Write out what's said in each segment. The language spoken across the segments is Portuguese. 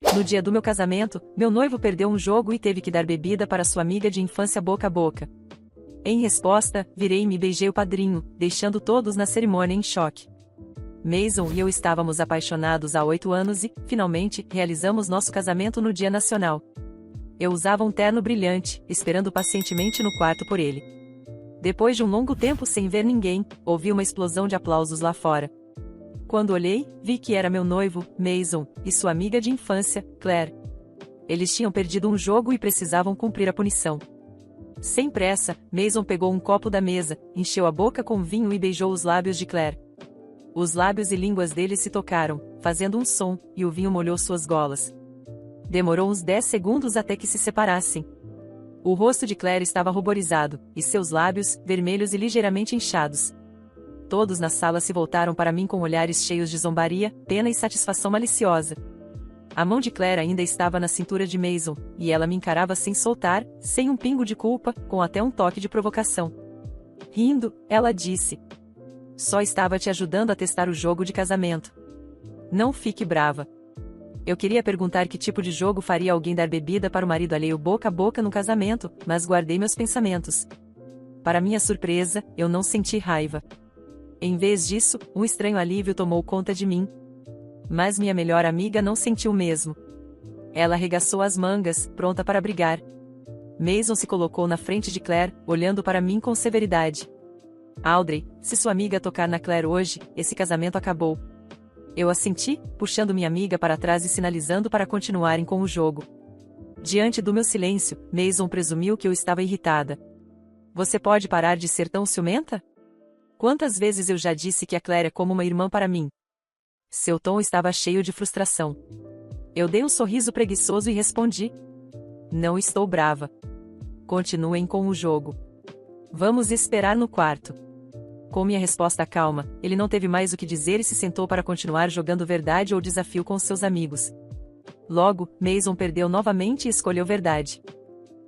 No dia do meu casamento, meu noivo perdeu um jogo e teve que dar bebida para sua amiga de infância boca a boca. Em resposta, virei-me e beijei o padrinho, deixando todos na cerimônia em choque. Mason e eu estávamos apaixonados há 8 anos e, finalmente, realizamos nosso casamento no Dia Nacional. Eu usava um terno brilhante, esperando pacientemente no quarto por ele. Depois de um longo tempo sem ver ninguém, ouvi uma explosão de aplausos lá fora. Quando olhei, vi que era meu noivo, Mason, e sua amiga de infância, Claire. Eles tinham perdido um jogo e precisavam cumprir a punição. Sem pressa, Mason pegou um copo da mesa, encheu a boca com vinho e beijou os lábios de Claire. Os lábios e línguas deles se tocaram, fazendo um som, e o vinho molhou suas golas. Demorou uns 10 segundos até que se separassem. O rosto de Claire estava ruborizado, e seus lábios, vermelhos e ligeiramente inchados. Todos na sala se voltaram para mim com olhares cheios de zombaria, pena e satisfação maliciosa. A mão de Claire ainda estava na cintura de Mason, e ela me encarava sem soltar, sem um pingo de culpa, com até um toque de provocação. Rindo, ela disse: "Só estava te ajudando a testar o jogo de casamento. Não fique brava." Eu queria perguntar que tipo de jogo faria alguém dar bebida para o marido alheio boca a boca no casamento, mas guardei meus pensamentos. Para minha surpresa, eu não senti raiva. Em vez disso, um estranho alívio tomou conta de mim. Mas minha melhor amiga não sentiu o mesmo. Ela arregaçou as mangas, pronta para brigar. Mason se colocou na frente de Claire, olhando para mim com severidade. "Audrey, se sua amiga tocar na Claire hoje, esse casamento acabou." Eu assenti, puxando minha amiga para trás e sinalizando para continuarem com o jogo. Diante do meu silêncio, Mason presumiu que eu estava irritada. "Você pode parar de ser tão ciumenta? Quantas vezes eu já disse que a Claire é como uma irmã para mim?" Seu tom estava cheio de frustração. Eu dei um sorriso preguiçoso e respondi: "Não estou brava. Continuem com o jogo. Vamos esperar no quarto." Com minha resposta calma, ele não teve mais o que dizer e se sentou para continuar jogando verdade ou desafio com seus amigos. Logo, Mason perdeu novamente e escolheu verdade.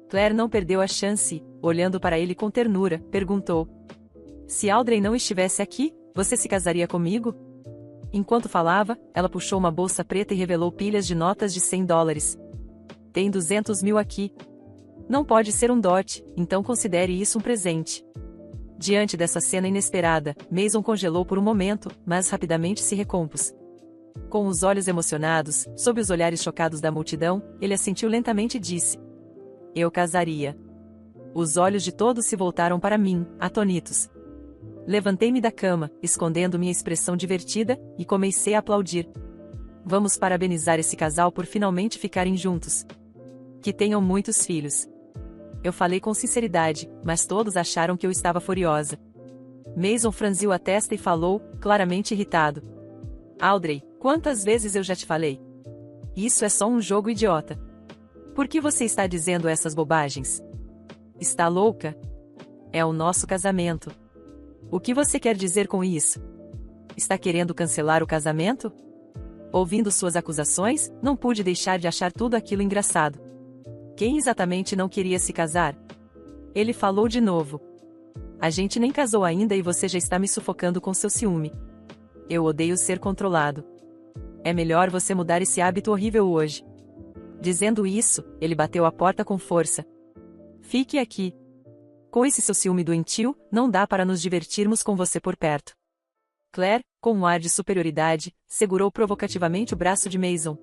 Claire não perdeu a chance e, olhando para ele com ternura, perguntou: "Se Audrey não estivesse aqui, você se casaria comigo?" Enquanto falava, ela puxou uma bolsa preta e revelou pilhas de notas de $100. "Tem 200 mil aqui. Não pode ser um dote, então considere isso um presente." Diante dessa cena inesperada, Mason congelou por um momento, mas rapidamente se recompôs. Com os olhos emocionados, sob os olhares chocados da multidão, ele assentiu lentamente e disse: "Eu casaria." Os olhos de todos se voltaram para mim, atônitos. Levantei-me da cama, escondendo minha expressão divertida, e comecei a aplaudir. "Vamos parabenizar esse casal por finalmente ficarem juntos. Que tenham muitos filhos." Eu falei com sinceridade, mas todos acharam que eu estava furiosa. Mason franziu a testa e falou, claramente irritado: "Audrey, quantas vezes eu já te falei? Isso é só um jogo idiota. Por que você está dizendo essas bobagens? Está louca? É o nosso casamento. O que você quer dizer com isso? Está querendo cancelar o casamento?" Ouvindo suas acusações, não pude deixar de achar tudo aquilo engraçado. Quem exatamente não queria se casar? Ele falou de novo: "A gente nem casou ainda e você já está me sufocando com seu ciúme. Eu odeio ser controlado. É melhor você mudar esse hábito horrível hoje." Dizendo isso, ele bateu a porta com força. "Fique aqui. Com esse seu ciúme doentio, não dá para nos divertirmos com você por perto." Claire, com um ar de superioridade, segurou provocativamente o braço de Mason.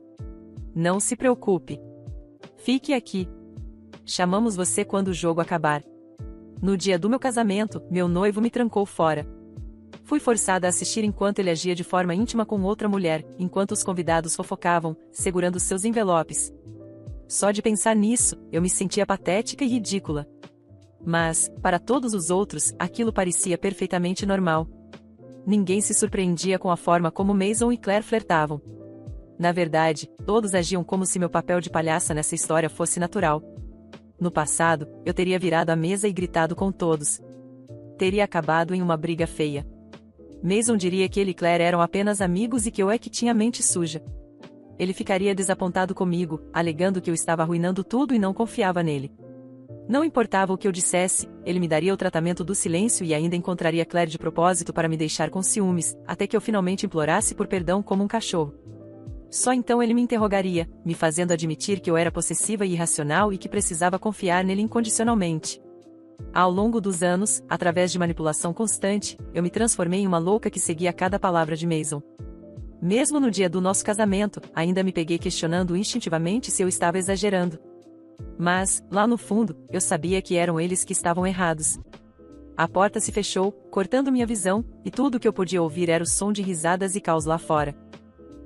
"Não se preocupe. Fique aqui. Chamamos você quando o jogo acabar." No dia do meu casamento, meu noivo me trancou fora. Fui forçada a assistir enquanto ele agia de forma íntima com outra mulher, enquanto os convidados fofocavam, segurando seus envelopes. Só de pensar nisso, eu me sentia patética e ridícula. Mas, para todos os outros, aquilo parecia perfeitamente normal. Ninguém se surpreendia com a forma como Mason e Claire flertavam. Na verdade, todos agiam como se meu papel de palhaça nessa história fosse natural. No passado, eu teria virado a mesa e gritado com todos. Teria acabado em uma briga feia. Mason diria que ele e Claire eram apenas amigos e que eu é que tinha mente suja. Ele ficaria desapontado comigo, alegando que eu estava arruinando tudo e não confiava nele. Não importava o que eu dissesse, ele me daria o tratamento do silêncio e ainda encontraria Claire de propósito para me deixar com ciúmes, até que eu finalmente implorasse por perdão como um cachorro. Só então ele me interrogaria, me fazendo admitir que eu era possessiva e irracional e que precisava confiar nele incondicionalmente. Ao longo dos anos, através de manipulação constante, eu me transformei em uma louca que seguia cada palavra de Mason. Mesmo no dia do nosso casamento, ainda me peguei questionando instintivamente se eu estava exagerando. Mas, lá no fundo, eu sabia que eram eles que estavam errados. A porta se fechou, cortando minha visão, e tudo o que eu podia ouvir era o som de risadas e caos lá fora.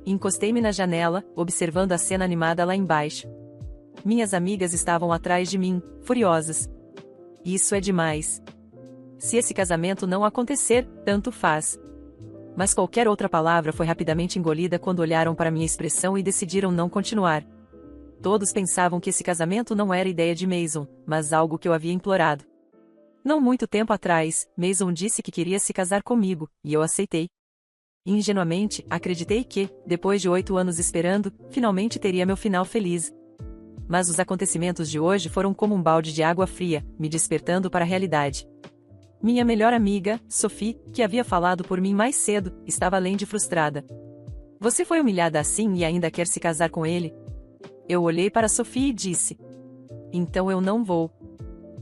Encostei-me na janela, observando a cena animada lá embaixo. Minhas amigas estavam atrás de mim, furiosas. Isso é demais. Se esse casamento não acontecer, tanto faz. Mas qualquer outra palavra foi rapidamente engolida quando olharam para minha expressão e decidiram não continuar. Todos pensavam que esse casamento não era ideia de Mason, mas algo que eu havia implorado. Não muito tempo atrás, Mason disse que queria se casar comigo, e eu aceitei. Ingenuamente, acreditei que, depois de 8 anos esperando, finalmente teria meu final feliz. Mas os acontecimentos de hoje foram como um balde de água fria, me despertando para a realidade. Minha melhor amiga, Sophie, que havia falado por mim mais cedo, estava além de frustrada. Você foi humilhada assim e ainda quer se casar com ele? Eu olhei para Sophie e disse. Então eu não vou.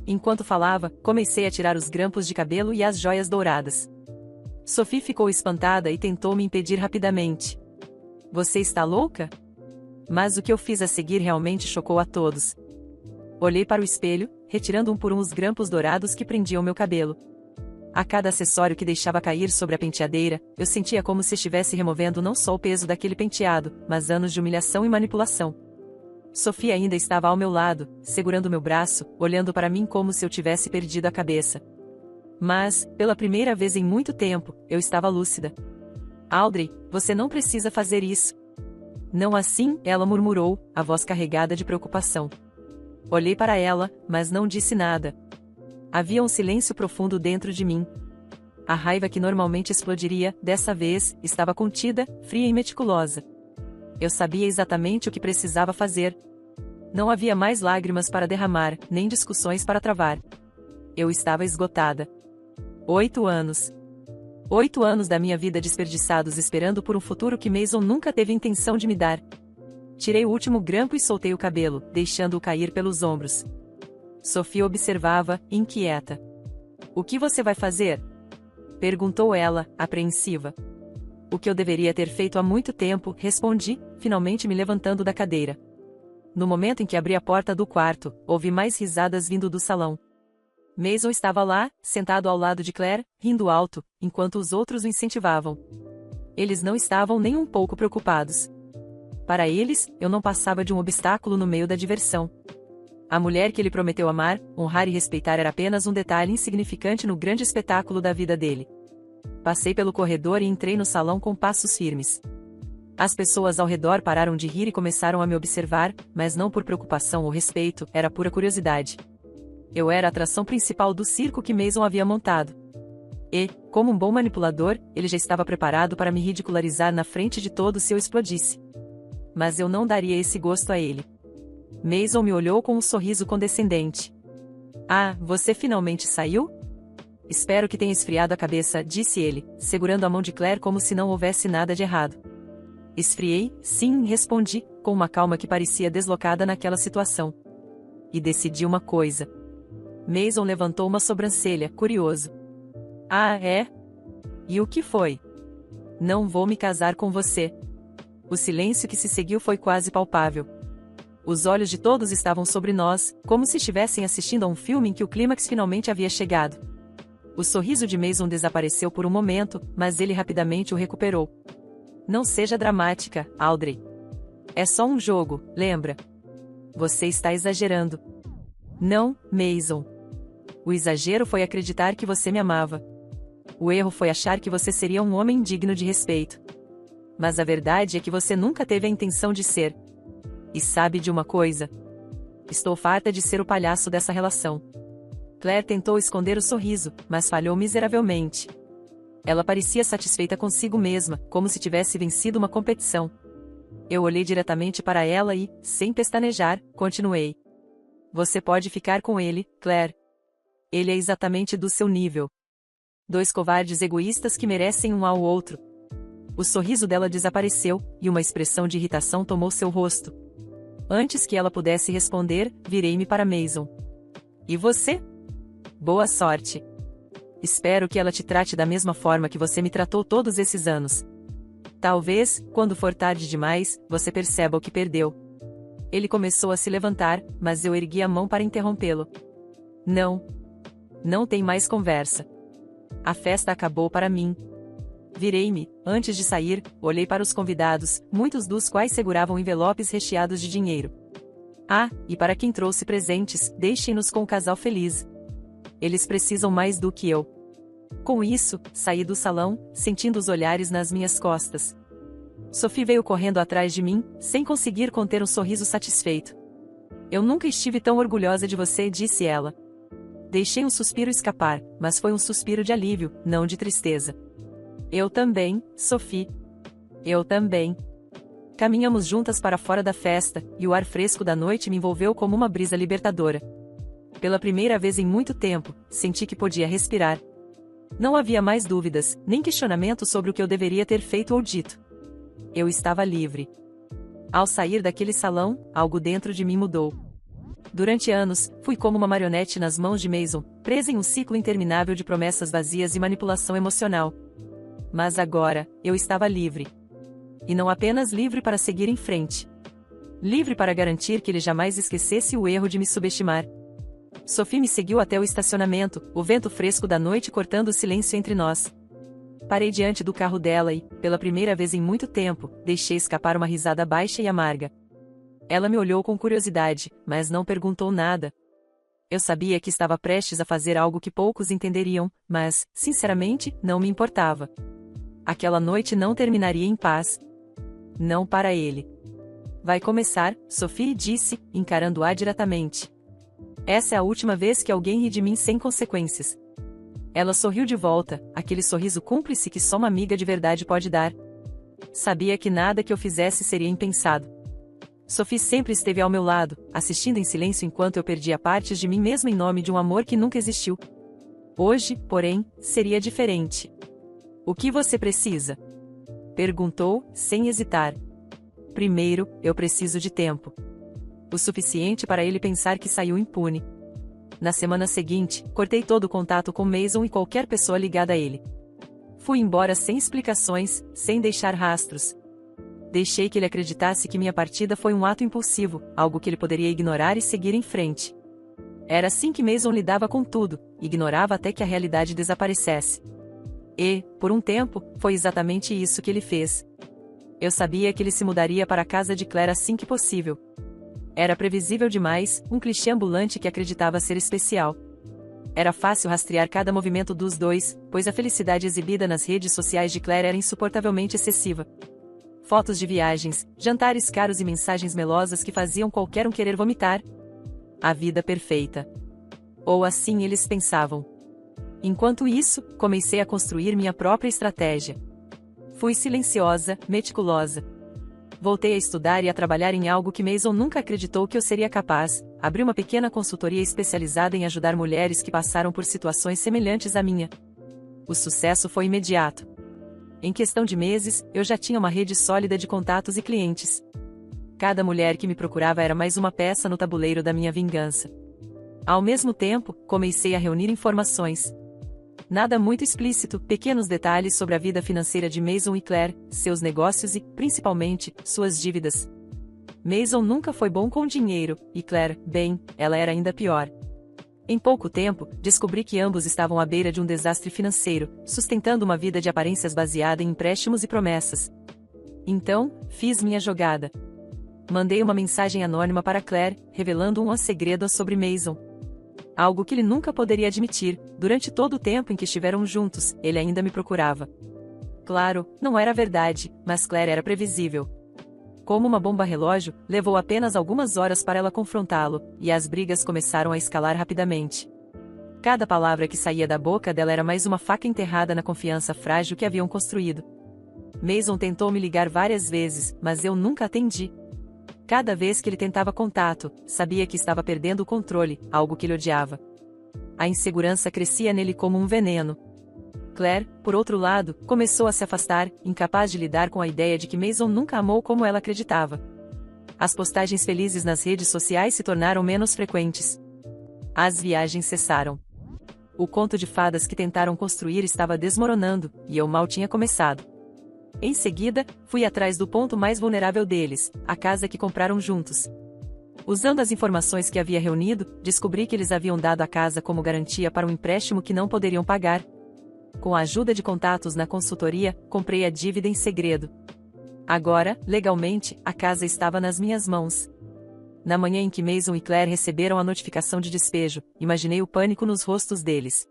Enquanto falava, comecei a tirar os grampos de cabelo e as joias douradas. Sophie ficou espantada e tentou me impedir rapidamente. Você está louca? Mas o que eu fiz a seguir realmente chocou a todos. Olhei para o espelho, retirando um por um os grampos dourados que prendiam meu cabelo. A cada acessório que deixava cair sobre a penteadeira, eu sentia como se estivesse removendo não só o peso daquele penteado, mas anos de humilhação e manipulação. Sophie ainda estava ao meu lado, segurando meu braço, olhando para mim como se eu tivesse perdido a cabeça. Mas, pela primeira vez em muito tempo, eu estava lúcida. Audrey, você não precisa fazer isso. Não assim, ela murmurou, a voz carregada de preocupação. Olhei para ela, mas não disse nada. Havia um silêncio profundo dentro de mim. A raiva que normalmente explodiria, dessa vez, estava contida, fria e meticulosa. Eu sabia exatamente o que precisava fazer. Não havia mais lágrimas para derramar, nem discussões para travar. Eu estava esgotada. 8 anos. 8 anos da minha vida desperdiçados esperando por um futuro que Mason nunca teve intenção de me dar. Tirei o último grampo e soltei o cabelo, deixando-o cair pelos ombros. Sophie observava, inquieta. O que você vai fazer? Perguntou ela, apreensiva. O que eu deveria ter feito há muito tempo, respondi, finalmente me levantando da cadeira. No momento em que abri a porta do quarto, ouvi mais risadas vindo do salão. Mason estava lá, sentado ao lado de Claire, rindo alto, enquanto os outros o incentivavam. Eles não estavam nem um pouco preocupados. Para eles, eu não passava de um obstáculo no meio da diversão. A mulher que ele prometeu amar, honrar e respeitar era apenas um detalhe insignificante no grande espetáculo da vida dele. Passei pelo corredor e entrei no salão com passos firmes. As pessoas ao redor pararam de rir e começaram a me observar, mas não por preocupação ou respeito, era pura curiosidade. Eu era a atração principal do circo que Mason havia montado. E, como um bom manipulador, ele já estava preparado para me ridicularizar na frente de todos se eu explodisse. Mas eu não daria esse gosto a ele. Mason me olhou com um sorriso condescendente. Ah, você finalmente saiu? Espero que tenha esfriado a cabeça, disse ele, segurando a mão de Claire como se não houvesse nada de errado. Esfriei, sim, respondi, com uma calma que parecia deslocada naquela situação. E decidi uma coisa. Mason levantou uma sobrancelha, curioso. Ah, é? E o que foi? Não vou me casar com você. O silêncio que se seguiu foi quase palpável. Os olhos de todos estavam sobre nós, como se estivessem assistindo a um filme em que o clímax finalmente havia chegado. O sorriso de Mason desapareceu por um momento, mas ele rapidamente o recuperou. Não seja dramática, Audrey. É só um jogo, lembra? Você está exagerando. Não, Mason. O exagero foi acreditar que você me amava. O erro foi achar que você seria um homem digno de respeito. Mas a verdade é que você nunca teve a intenção de ser. E sabe de uma coisa? Estou farta de ser o palhaço dessa relação. Claire tentou esconder o sorriso, mas falhou miseravelmente. Ela parecia satisfeita consigo mesma, como se tivesse vencido uma competição. Eu olhei diretamente para ela e, sem pestanejar, continuei. Você pode ficar com ele, Claire. Ele é exatamente do seu nível. 2 covardes egoístas que merecem um ao outro. O sorriso dela desapareceu, e uma expressão de irritação tomou seu rosto. Antes que ela pudesse responder, virei-me para Mason. E você? Boa sorte. Espero que ela te trate da mesma forma que você me tratou todos esses anos. Talvez, quando for tarde demais, você perceba o que perdeu. Ele começou a se levantar, mas eu ergui a mão para interrompê-lo. Não. Não tem mais conversa. A festa acabou para mim. Virei-me, antes de sair, olhei para os convidados, muitos dos quais seguravam envelopes recheados de dinheiro. Ah, e para quem trouxe presentes, deixem-nos com o casal feliz. Eles precisam mais do que eu. Com isso, saí do salão, sentindo os olhares nas minhas costas. Sophie veio correndo atrás de mim, sem conseguir conter um sorriso satisfeito. Eu nunca estive tão orgulhosa de você, disse ela. Deixei um suspiro escapar, mas foi um suspiro de alívio, não de tristeza. Eu também, Sophie. Eu também. Caminhamos juntas para fora da festa, e o ar fresco da noite me envolveu como uma brisa libertadora. Pela primeira vez em muito tempo, senti que podia respirar. Não havia mais dúvidas, nem questionamentos sobre o que eu deveria ter feito ou dito. Eu estava livre. Ao sair daquele salão, algo dentro de mim mudou. Durante anos, fui como uma marionete nas mãos de Mason, presa em um ciclo interminável de promessas vazias e manipulação emocional. Mas agora, eu estava livre. E não apenas livre para seguir em frente. Livre para garantir que ele jamais esquecesse o erro de me subestimar. Sophie me seguiu até o estacionamento, o vento fresco da noite cortando o silêncio entre nós. Parei diante do carro dela e, pela primeira vez em muito tempo, deixei escapar uma risada baixa e amarga. Ela me olhou com curiosidade, mas não perguntou nada. Eu sabia que estava prestes a fazer algo que poucos entenderiam, mas, sinceramente, não me importava. Aquela noite não terminaria em paz. Não para ele. Vai começar, Sophie disse, encarando-a diretamente. Essa é a última vez que alguém ri de mim sem consequências. Ela sorriu de volta, aquele sorriso cúmplice que só uma amiga de verdade pode dar. Sabia que nada que eu fizesse seria impensado. Sophie sempre esteve ao meu lado, assistindo em silêncio enquanto eu perdia partes de mim mesma em nome de um amor que nunca existiu. Hoje, porém, seria diferente. O que você precisa? Perguntou, sem hesitar. Primeiro, eu preciso de tempo. O suficiente para ele pensar que saiu impune. Na semana seguinte, cortei todo o contato com Mason e qualquer pessoa ligada a ele. Fui embora sem explicações, sem deixar rastros. Deixei que ele acreditasse que minha partida foi um ato impulsivo, algo que ele poderia ignorar e seguir em frente. Era assim que Mason lidava com tudo, ignorava até que a realidade desaparecesse. E, por um tempo, foi exatamente isso que ele fez. Eu sabia que ele se mudaria para a casa de Claire assim que possível. Era previsível demais, um clichê ambulante que acreditava ser especial. Era fácil rastrear cada movimento dos dois, pois a felicidade exibida nas redes sociais de Claire era insuportavelmente excessiva. Fotos de viagens, jantares caros e mensagens melosas que faziam qualquer um querer vomitar. A vida perfeita. Ou assim eles pensavam. Enquanto isso, comecei a construir minha própria estratégia. Fui silenciosa, meticulosa. Voltei a estudar e a trabalhar em algo que Mason nunca acreditou que eu seria capaz. Abri uma pequena consultoria especializada em ajudar mulheres que passaram por situações semelhantes à minha. O sucesso foi imediato. Em questão de meses, eu já tinha uma rede sólida de contatos e clientes. Cada mulher que me procurava era mais uma peça no tabuleiro da minha vingança. Ao mesmo tempo, comecei a reunir informações. Nada muito explícito, pequenos detalhes sobre a vida financeira de Mason e Claire, seus negócios e, principalmente, suas dívidas. Mason nunca foi bom com dinheiro, e Claire, bem, ela era ainda pior. Em pouco tempo, descobri que ambos estavam à beira de um desastre financeiro, sustentando uma vida de aparências baseada em empréstimos e promessas. Então, fiz minha jogada. Mandei uma mensagem anônima para Claire, revelando um segredo sobre Mason. Algo que ele nunca poderia admitir, durante todo o tempo em que estiveram juntos, ele ainda me procurava. Claro, não era verdade, mas Claire era previsível. Como uma bomba relógio, levou apenas algumas horas para ela confrontá-lo, e as brigas começaram a escalar rapidamente. Cada palavra que saía da boca dela era mais uma faca enterrada na confiança frágil que haviam construído. Mason tentou me ligar várias vezes, mas eu nunca atendi. Cada vez que ele tentava contato, sabia que estava perdendo o controle, algo que ele odiava. A insegurança crescia nele como um veneno. Claire, por outro lado, começou a se afastar, incapaz de lidar com a ideia de que Mason nunca amou como ela acreditava. As postagens felizes nas redes sociais se tornaram menos frequentes. As viagens cessaram. O conto de fadas que tentaram construir estava desmoronando, e eu mal tinha começado. Em seguida, fui atrás do ponto mais vulnerável deles, a casa que compraram juntos. Usando as informações que havia reunido, descobri que eles haviam dado a casa como garantia para um empréstimo que não poderiam pagar. Com a ajuda de contatos na consultoria, comprei a dívida em segredo. Agora, legalmente, a casa estava nas minhas mãos. Na manhã em que Mason e Claire receberam a notificação de despejo, imaginei o pânico nos rostos deles.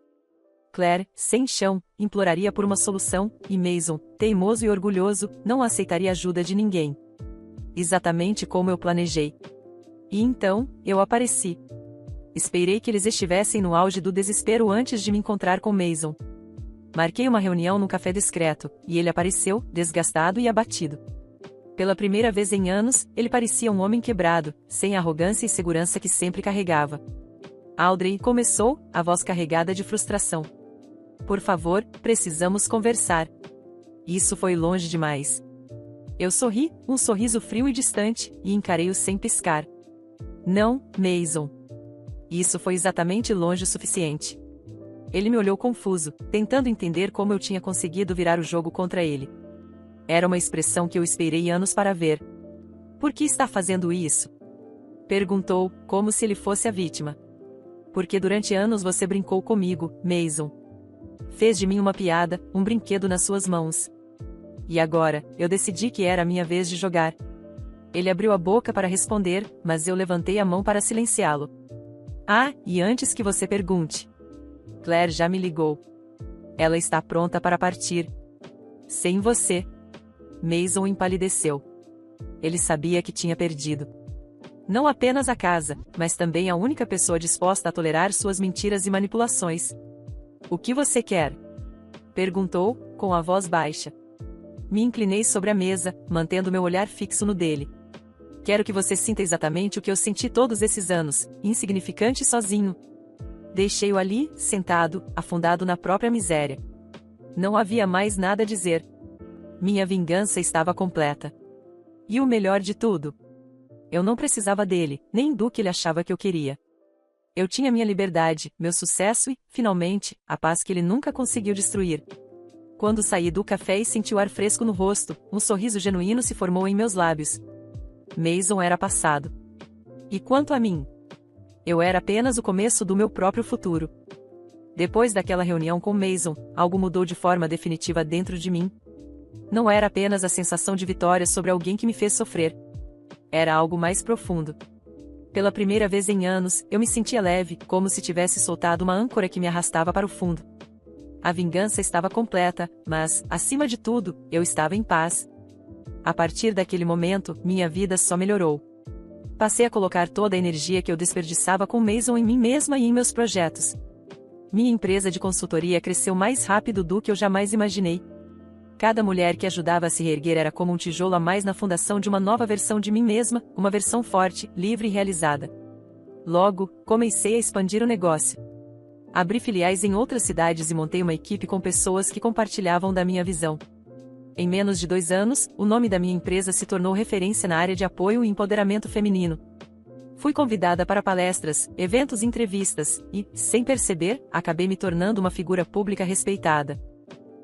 Claire, sem chão, imploraria por uma solução, e Mason, teimoso e orgulhoso, não aceitaria ajuda de ninguém. Exatamente como eu planejei. E então, eu apareci. Esperei que eles estivessem no auge do desespero antes de me encontrar com Mason. Marquei uma reunião num café discreto, e ele apareceu, desgastado e abatido. Pela primeira vez em anos, ele parecia um homem quebrado, sem a arrogância e segurança que sempre carregava. Audrey começou, a voz carregada de frustração. Por favor, precisamos conversar. Isso foi longe demais. Eu sorri, um sorriso frio e distante, e encarei-o sem piscar. Não, Mason. Isso foi exatamente longe o suficiente. Ele me olhou confuso, tentando entender como eu tinha conseguido virar o jogo contra ele. Era uma expressão que eu esperei anos para ver. Por que está fazendo isso? Perguntou, como se ele fosse a vítima. Porque durante anos você brincou comigo, Mason. Fez de mim uma piada, um brinquedo nas suas mãos. E agora, eu decidi que era a minha vez de jogar. Ele abriu a boca para responder, mas eu levantei a mão para silenciá-lo. Ah, e antes que você pergunte. Claire já me ligou. Ela está pronta para partir. Sem você. Mason empalideceu. Ele sabia que tinha perdido. Não apenas a casa, mas também a única pessoa disposta a tolerar suas mentiras e manipulações. O que você quer? Perguntou, com a voz baixa. Me inclinei sobre a mesa, mantendo meu olhar fixo no dele. Quero que você sinta exatamente o que eu senti todos esses anos, insignificante e sozinho. Deixei-o ali, sentado, afundado na própria miséria. Não havia mais nada a dizer. Minha vingança estava completa. E o melhor de tudo? Eu não precisava dele, nem do que ele achava que eu queria. Eu tinha minha liberdade, meu sucesso e, finalmente, a paz que ele nunca conseguiu destruir. Quando saí do café e senti o ar fresco no rosto, um sorriso genuíno se formou em meus lábios. Mason era passado. E quanto a mim? Eu era apenas o começo do meu próprio futuro. Depois daquela reunião com Mason, algo mudou de forma definitiva dentro de mim. Não era apenas a sensação de vitória sobre alguém que me fez sofrer. Era algo mais profundo. Pela primeira vez em anos, eu me sentia leve, como se tivesse soltado uma âncora que me arrastava para o fundo. A vingança estava completa, mas, acima de tudo, eu estava em paz. A partir daquele momento, minha vida só melhorou. Passei a colocar toda a energia que eu desperdiçava com Mason em mim mesma e em meus projetos. Minha empresa de consultoria cresceu mais rápido do que eu jamais imaginei. Cada mulher que ajudava a se reerguer era como um tijolo a mais na fundação de uma nova versão de mim mesma, uma versão forte, livre e realizada. Logo, comecei a expandir o negócio. Abri filiais em outras cidades e montei uma equipe com pessoas que compartilhavam da minha visão. Em menos de 2 anos, o nome da minha empresa se tornou referência na área de apoio e empoderamento feminino. Fui convidada para palestras, eventos e entrevistas, e, sem perceber, acabei me tornando uma figura pública respeitada.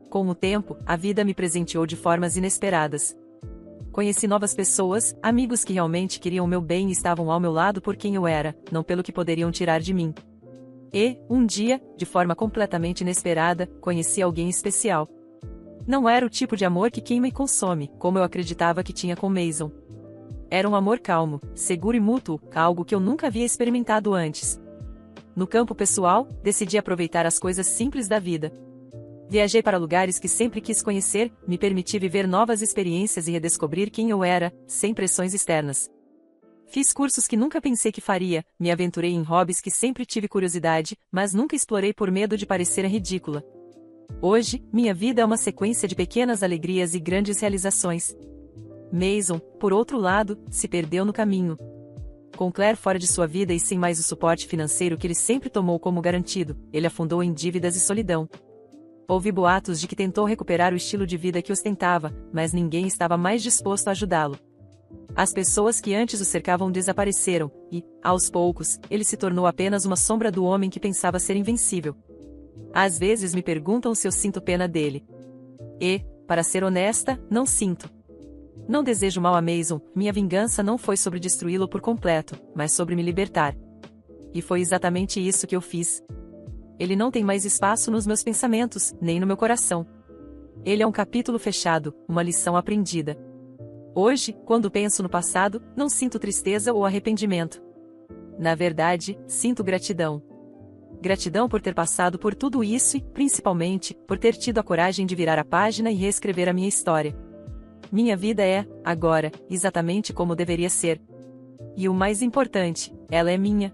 Com o tempo, a vida me presenteou de formas inesperadas. Conheci novas pessoas, amigos que realmente queriam o meu bem e estavam ao meu lado por quem eu era, não pelo que poderiam tirar de mim. E, um dia, de forma completamente inesperada, conheci alguém especial. Não era o tipo de amor que queima e consome, como eu acreditava que tinha com Mason. Era um amor calmo, seguro e mútuo, algo que eu nunca havia experimentado antes. No campo pessoal, decidi aproveitar as coisas simples da vida. Viajei para lugares que sempre quis conhecer, me permiti viver novas experiências e redescobrir quem eu era, sem pressões externas. Fiz cursos que nunca pensei que faria, me aventurei em hobbies que sempre tive curiosidade, mas nunca explorei por medo de parecer ridícula. Hoje, minha vida é uma sequência de pequenas alegrias e grandes realizações. Mason, por outro lado, se perdeu no caminho. Com Claire fora de sua vida e sem mais o suporte financeiro que ele sempre tomou como garantido, ele afundou em dívidas e solidão. Houve boatos de que tentou recuperar o estilo de vida que ostentava, mas ninguém estava mais disposto a ajudá-lo. As pessoas que antes o cercavam desapareceram, e, aos poucos, ele se tornou apenas uma sombra do homem que pensava ser invencível. Às vezes me perguntam se eu sinto pena dele. E, para ser honesta, não sinto. Não desejo mal a Mason, minha vingança não foi sobre destruí-lo por completo, mas sobre me libertar. E foi exatamente isso que eu fiz. Ele não tem mais espaço nos meus pensamentos, nem no meu coração. Ele é um capítulo fechado, uma lição aprendida. Hoje, quando penso no passado, não sinto tristeza ou arrependimento. Na verdade, sinto gratidão. Gratidão por ter passado por tudo isso e, principalmente, por ter tido a coragem de virar a página e reescrever a minha história. Minha vida é, agora, exatamente como deveria ser. E o mais importante, ela é minha.